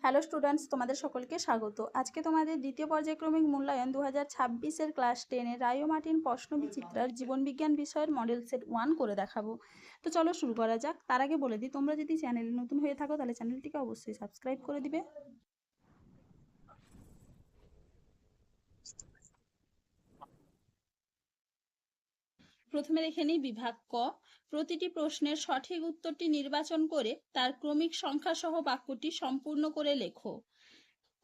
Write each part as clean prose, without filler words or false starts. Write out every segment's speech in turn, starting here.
Hello students, তোমাদের সকলকে স্বাগত। আজকে তোমাদের দ্বিতীয় পর্যায়ক্রমিক মূল্যায়ন 2026-এর ক্লাস 10-এর রায়ো মার্টিন প্রশ্নবিচিত্রার জীবনবিজ্ঞান বিষয়ের মডেল সেট 1 করে দেখাবো। তো চলো শুরু করা যাক। তার আগে বলে দিই, তোমরা যদি চ্যানেলে নতুন হয়ে থাকো তাহলে চ্যানেলটিকে অবশ্যই সাবস্ক্রাইব করে দিবে। প্রথমে দেখে নিই বিভাগ ক। প্রতিটি প্রশ্নের সঠিক উত্তরটি নির্বাচন করে তার ক্রমিক সংখ্যা সহ বাক্যটি সম্পূর্ণ করে লেখো।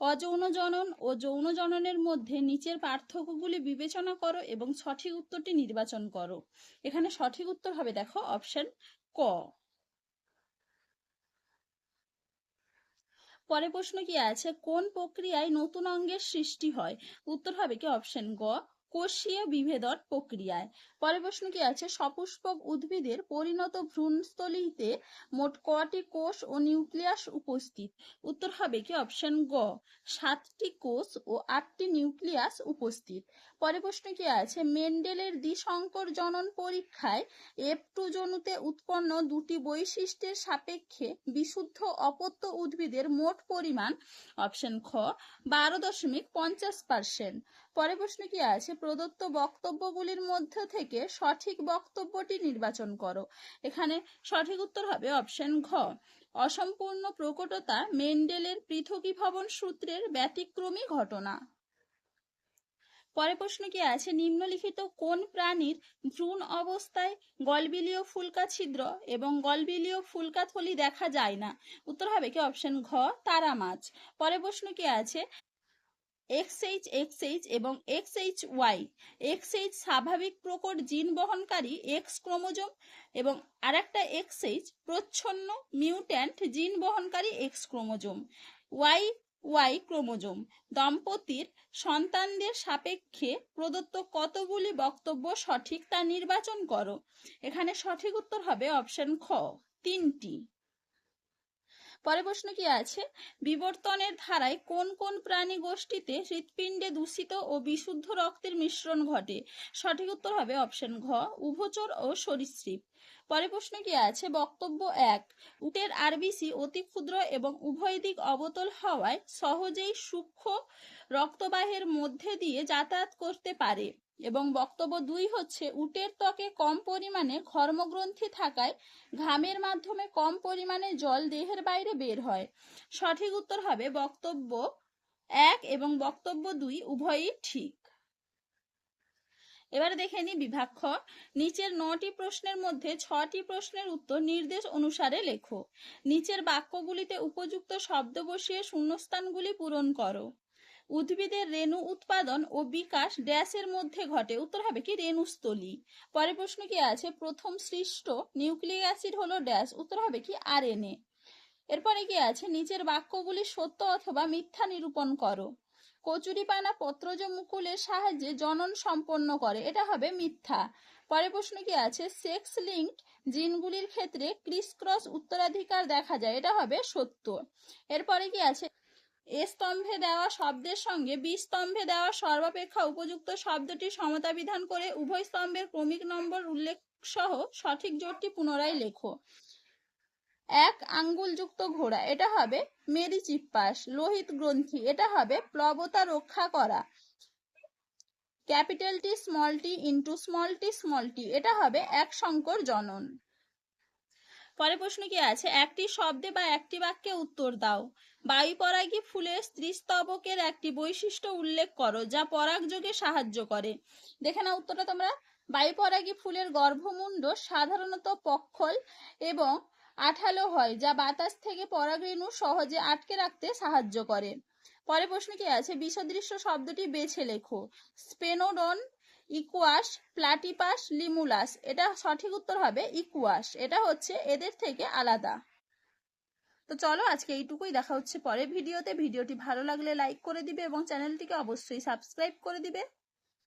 অযৌন জনন ও যৌন জননের মধ্যে নিচের পার্থক্যগুলি বিবেচনা করো এবং সঠিক উত্তরটি নির্বাচন করো। এখানে সঠিক উত্তর হবে, দেখো, অপশন ক। পরে প্রশ্ন কি আছে, কোন প্রক্রিয়ায় নতুন অঙ্গের সৃষ্টি হয়? উত্তর হবে কি অপশন গ, কোষীয় বিভেদন প্রক্রিয়ায়। পরে প্রশ্ন কি আছে, সপুষ্পক উদ্ভিদের পরিণত ভ্রূণস্থলীতে মোট কটি কোষ ও নিউক্লিয়াস উপস্থিত? উত্তর হবে কি অপশন গ, 7টি কোষ ও 8টি নিউক্লিয়াস উপস্থিত। পরে প্রশ্ন কি আছে, মেন্ডেলের দ্বিসংকর জনন পরীক্ষায় F2 জনুতে উৎপন্ন দুটি বৈশিষ্ট্যের সাপেক্ষে বিশুদ্ধ অপত্য উদ্ভিদের মোট পরিমাণ? অপশন খ, 12.50%। পরে প্রশ্ন কি আছে, প্রদত্ত বক্তব্যগুলির মধ্যে থেকে সঠিক বক্তব্যটি নির্বাচন করো। এখানে সঠিক উত্তর হবে অপশন ঘ, অসম্পূর্ণ প্রকটতা মেন্ডেলের পৃথকীভবন সূত্রের ব্যতিক্রমী ঘটনা। পরে প্রশ্ন কি আছে, নিম্নলিখিত কোন প্রাণীর ভ্রূণ অবস্থায় গলবিলীয় ফুলকা ছিদ্র এবং গলবিলীয় ফুলকা থলি দেখা যায় না? উত্তর হবে কি অপশন ঘ, তারা মাছ। পরে প্রশ্ন কি আছে, XH এবং XHY। XH স্বাভাবিক প্রকট জিন বহনকারী এক্স ক্রোমোজোম এবং আরেকটা XH প্রচ্ছন্ন মিউট্যান্ট জিন বহনকারী এক্স ক্রোমোজোম। Y ক্রোমোজোম দম্পতির সন্তানদের সাপেক্ষে প্রদত্ত কতগুলি বক্তব্য সঠিক তা নির্বাচন করো। এখানে সঠিক উত্তর হবে অপশন খ, 3টি। পরে প্রশ্ন কি আছে, বিবর্তনের ধারায় কোন কোন প্রাণী গোষ্ঠীতে হৃৎপিণ্ডে দূষিত ও বিশুদ্ধ রক্তের মিশ্রণ ঘটে? সঠিক উত্তর হবে অপশন ঘ, উভচর ও সরীসৃপ। পরে প্রশ্ন কি আছে, বক্তব্য 1, উটের আরবিসি অতি ক্ষুদ্র এবং উভয় দিক অবতল হওয়ায় সহজেই সূক্ষ্ম রক্তবাহের মধ্যে দিয়ে যাতায়াত করতে পারে। এবং বক্তব্য 2 হচ্ছে, উটের ত্বকে কম পরিমাণে ঘর্মগ্রন্থি থাকায় ঘামের মাধ্যমে কম পরিমাণে জল দেহের বাইরে বের হয়। সঠিক উত্তর হবে বক্তব্য 1 এবং বক্তব্য 2 উভয়ই ঠিক। এবারে দেখে নিই বিভাগ খ। নিচের 9টি প্রশ্নের মধ্যে 6টি প্রশ্নের উত্তর নির্দেশ অনুসারে লেখো। নিচের বাক্যগুলিতে উপযুক্ত শব্দ বসিয়ে শূন্যস্থানগুলি পূরণ করো। উদ্ভিদের রেণু উৎপাদন ও বিকাশ ড্যাশের মধ্যে ঘটে? উত্তর হবে কি রেণুস্থলী। পরে প্রশ্ন কি আছে, প্রথম সৃষ্ট নিউক্লিক অ্যাসিড হলো ড্যাশ? উত্তর হবে কি RNA। এরপরে কি আছে, নিচের বাক্যগুলি সত্য অথবা মিথ্যা নিরূপণ করো। কচুরিপানা পত্রজ মুকুলের সাহায্যে জনন সম্পন্ন করে? এটা হবে মিথ্যা। পরে প্রশ্ন কি আছে, সেক্স লিঙ্কড জিনগুলির ক্ষেত্রে ক্রিস ক্রস উত্তরাধিকার দেখা যায়? এটা হবে সত্য। এরপরে কি আছে, এ স্তম্ভে দেওয়া শব্দের সঙ্গে বি স্তম্ভে দেওয়া সর্বাপেক্ষা উপযুক্ত শব্দটি সমতা বিধান করে উভয় স্তম্ভের ক্রমিক নম্বর উল্লেখ সহ সঠিক জোটটি পুনরায় লেখো। 1 আঙ্গুলযুক্ত ঘোড়া, এটা হবে মেরিচিপ্পাস। লোহিত গ্রন্থি, এটা হবে প্লবতা রক্ষা করা। Capital T small tea into small tea, এটা হবে এক সংকর জনন। পরে প্রশ্ন কি আছে, একটি শব্দে বা একটি বাক্যে উত্তর দাও। বায়ুপরাগী ফুলের স্ত্রীস্তবকের একটি বৈশিষ্ট্য উল্লেখ করো যা পরাগযোগে সাহায্য করে। দেখে নাও উত্তরটা তোমরা। বায়ুপরাগী ফুলের গর্ভমুণ্ড সাধারণত পক্ষল এবং আঠালো হয়, যা বাতাস থেকে পরাগরেণু সহজে আটকে রাখতে সাহায্য করে। পরে প্রশ্ন কি আছে, বিসদৃশ্য শব্দটি বেছে লেখো। স্পেনোডন, ইকুয়াস, প্লাটিপাস, লিমুলাস। এটা সঠিক উত্তর হবে ইকুয়াস, এটা হচ্ছে এদের থেকে আলাদা। তো চলো আজকে এইটুকুই, দেখা হচ্ছে পরের ভিডিওতে। ভিডিওটি ভালো লাগলে লাইক করে দিবে এবং চ্যানেলটিকে অবশ্যই সাবস্ক্রাইব করে দিবে।